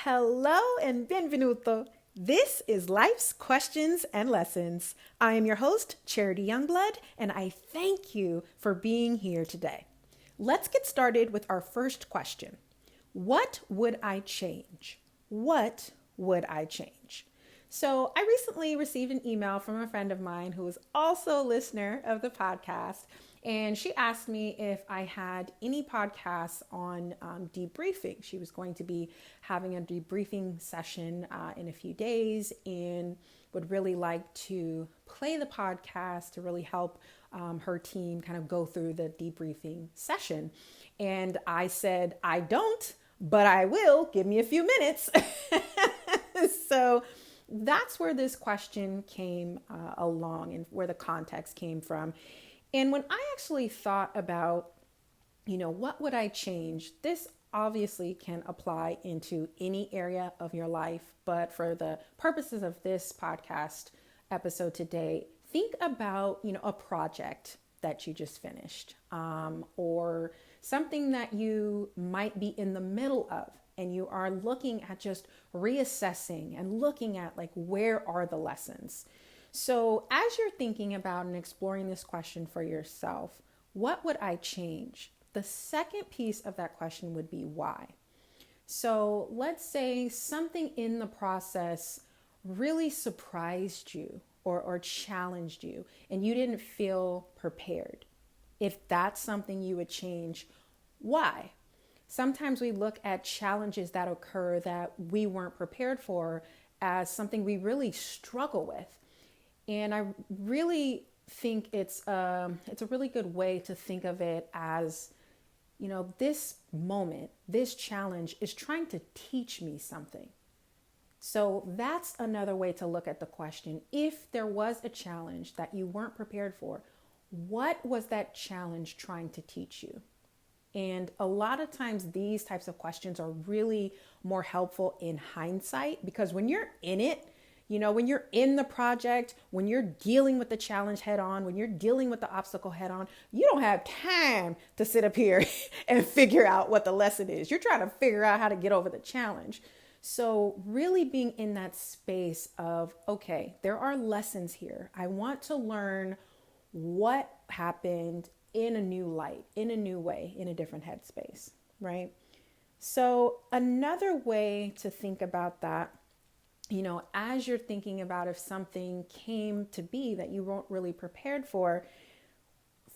Hello and benvenuto. This is Life's Questions and Lessons. I am your host, Charity Youngblood, and I thank you for being here today. Let's get started with our first question. What would I change? What would I change? So I recently received an email from a friend of mine who is also a listener of the podcast. And she asked me if I had any podcasts on debriefing. She was going to be having a debriefing session in a few days and would really like to play the podcast to really help her team kind of go through the debriefing session. And I said, I don't, but I will. Give me a few minutes. So that's where this question came along and where the context came from. And when I actually thought about, what would I change? This obviously can apply into any area of your life. But for the purposes of this podcast episode today, think about, a project that you just finished or something that you might be in the middle of. And you are looking at just reassessing and looking at where are the lessons? So as you're thinking about and exploring this question for yourself, what would I change? The second piece of that question would be why. So let's say something in the process really surprised you or challenged you and you didn't feel prepared. If that's something you would change, why? Sometimes we look at challenges that occur that we weren't prepared for as something we really struggle with. And I really think it's a really good way to think of it as, this moment, this challenge is trying to teach me something. So that's another way to look at the question. If there was a challenge that you weren't prepared for, what was that challenge trying to teach you? And a lot of times these types of questions are really more helpful in hindsight because when you're in it, when you're in the project, when you're dealing with the challenge head on, when you're dealing with the obstacle head on, you don't have time to sit up here and figure out what the lesson is. You're trying to figure out how to get over the challenge. So really being in that space of, okay, there are lessons here. I want to learn what happened in a new light, in a new way, in a different headspace, right? So another way to think about that, as you're thinking about if something came to be that you weren't really prepared for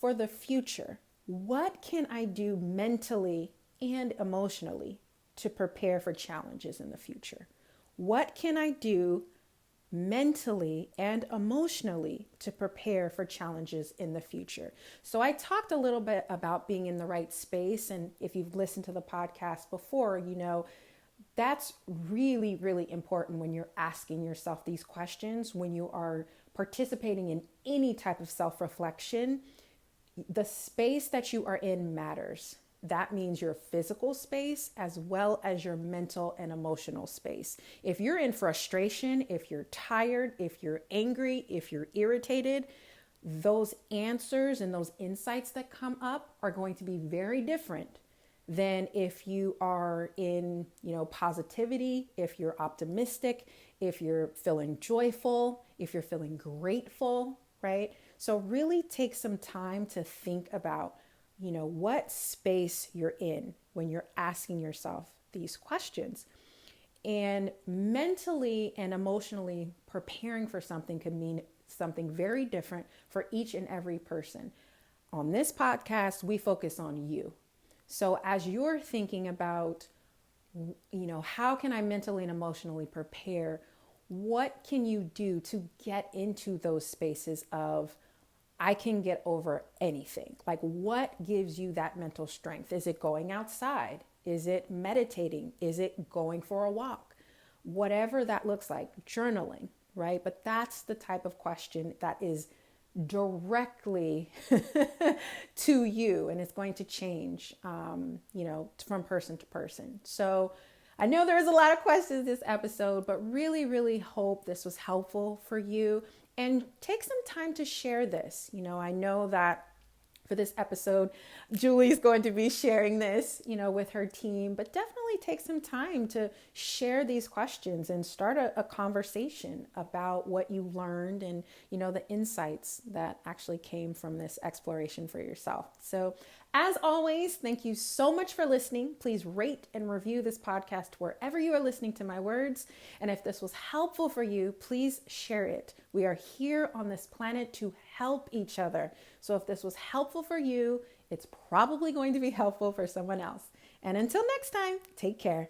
the future, what can I do mentally and emotionally to prepare for challenges in the future? What can I do mentally and emotionally to prepare for challenges in the future? So I talked a little bit about being in the right space. And if you've listened to the podcast before, that's really, really important when you're asking yourself these questions, when you are participating in any type of self-reflection. The space that you are in matters. That means your physical space as well as your mental and emotional space. If you're in frustration, if you're tired, if you're angry, if you're irritated, those answers and those insights that come up are going to be very different than if you are in, positivity, if you're optimistic, if you're feeling joyful, if you're feeling grateful, right? So really take some time to think about what space you're in when you're asking yourself these questions. And mentally and emotionally preparing for something could mean something very different for each and every person. On this podcast, we focus on you. So as you're thinking about, how can I mentally and emotionally prepare? What can you do to get into those spaces of I can get over anything? What gives you that mental strength? Is it going outside? Is it meditating? Is it going for a walk? Whatever that looks like, journaling, right? But that's the type of question that is directly to you, and it's going to change, from person to person. So I know there's a lot of questions this episode, but really, really hope this was helpful for you. And take some time to share this. I know that for this episode. Julie's going to be sharing this, with her team, but definitely take some time to share these questions and start a conversation about what you learned and, the insights that actually came from this exploration for yourself. So as always, thank you so much for listening. Please rate and review this podcast wherever you are listening to my words. And if this was helpful for you, please share it. We are here on this planet to help each other. So if this was helpful for you, it's probably going to be helpful for someone else. And until next time, take care.